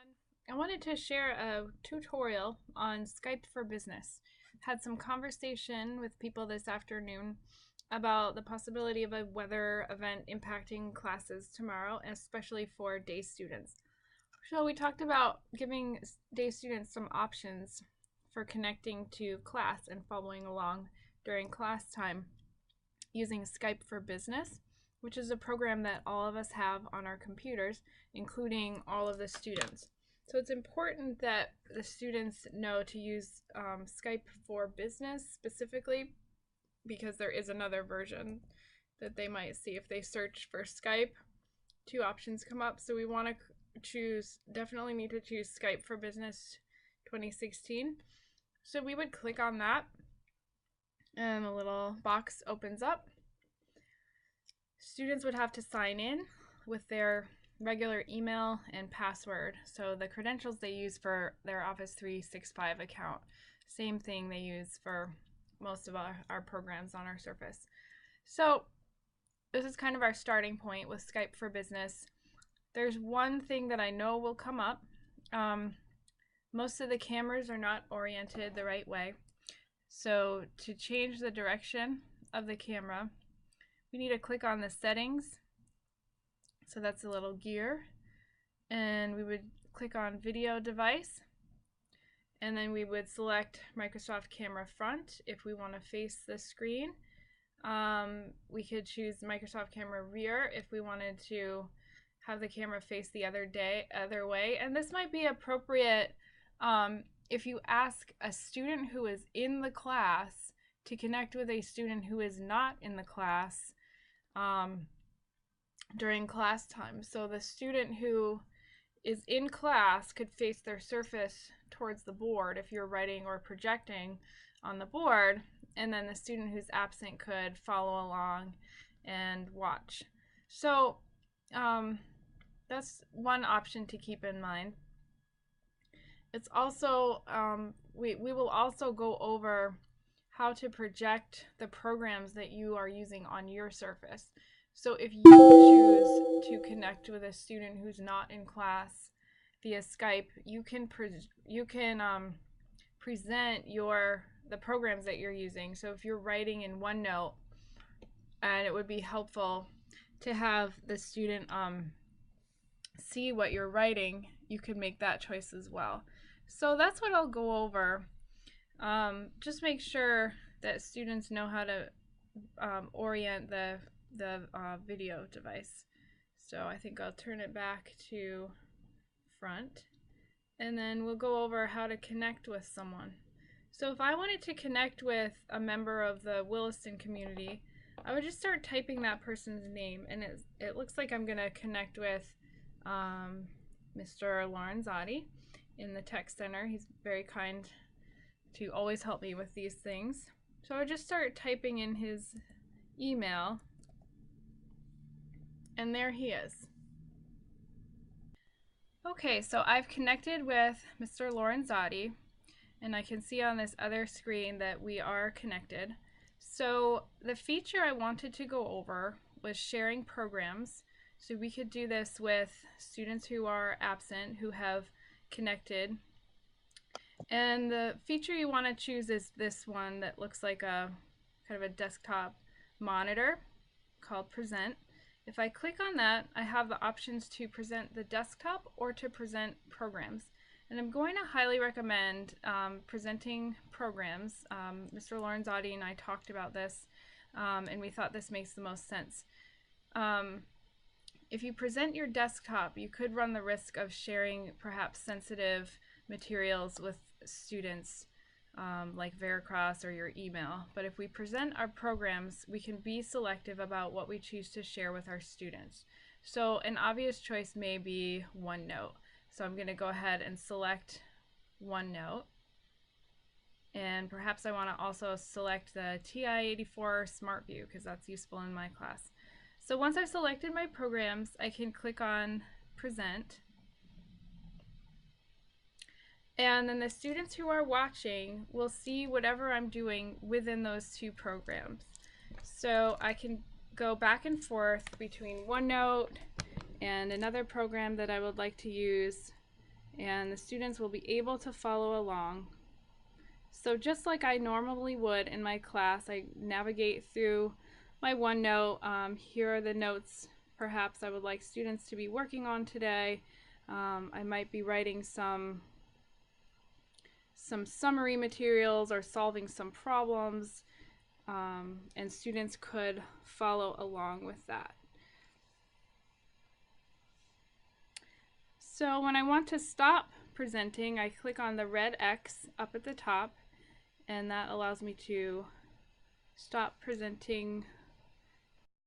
everyone. I wanted to share a tutorial on Skype for Business. Had some conversation with people this afternoon about the possibility of a weather event impacting classes tomorrow, especially for day students. So we talked about giving day students some options for connecting to class and following along during class time using Skype for Business, which is a program that all of us have on our computers, including all of the students. So it's important that the students know to use Skype for Business specifically, because there is another version that they might see if they search for Skype. Two options come up, so we want to definitely need to choose Skype for Business 2016. So we would click on that and a little box opens up. Students would have to sign in with their regular email and password. So the credentials they use for their Office 365 account, same thing they use for most of our programs on our Surface. So this is kind of our starting point with Skype for Business. There's one thing that I know will come up. Most of the cameras are not oriented the right way. So to change the direction of the camera, we need to click on the settings. So that's a little gear. And we would click on video device. And then we would select Microsoft Camera Front if we want to face the screen. We could choose Microsoft Camera Rear if we wanted to have the camera face the other way. And this might be appropriate if you ask a student who is in the class to connect with a student who is not in the class during class time. So the student who is in class could face their Surface towards the board if you're writing or projecting on the board, and then the student who's absent could follow along and watch. So that's one option to keep in mind. It's also, we will also go over how to project the programs that you are using on your Surface. So if you choose to connect with a student who's not in class via Skype, you can present the programs that you're using. So if you're writing in OneNote, and it would be helpful to have the student see what you're writing, you can make that choice as well. So that's what I'll go over. Just make sure that students know how to orient the video device. So I think I'll turn it back to front, and then we'll go over how to connect with someone. So if I wanted to connect with a member of the Williston community, I would just start typing that person's name, and it looks like I'm going to connect with Mr. Lorenzotti in the Tech Center. He's very kind to always help me with these things. So I just start typing in his email, and there he is. Okay, so I've connected with Mr. Lorenzotti, and I can see on this other screen that we are connected. So the feature I wanted to go over was sharing programs. So we could do this with students who are absent, who have connected. And the feature you want to choose is this one that looks like a kind of a desktop monitor called Present. If I click on that, I have the options to present the desktop or to present programs. And I'm going to highly recommend presenting programs. Mr. Lorenzotti and I talked about this, and we thought this makes the most sense. If you present your desktop, you could run the risk of sharing perhaps sensitive materials with students, like Veracross or your email. But if we present our programs, we can be selective about what we choose to share with our students. So an obvious choice may be OneNote. So I'm going to go ahead and select OneNote. And perhaps I want to also select the TI-84 SmartView because that's useful in my class. So once I've selected my programs, I can click on Present. And then the students who are watching will see whatever I'm doing within those two programs. So I can go back and forth between OneNote and another program that I would like to use and the students will be able to follow along. So just like I normally would in my class, I navigate through my OneNote. Here are the notes perhaps I would like students to be working on today. I might be writing some summary materials or solving some problems, and students could follow along with that. So when I want to stop presenting, I click on the red X up at the top, and that allows me to stop presenting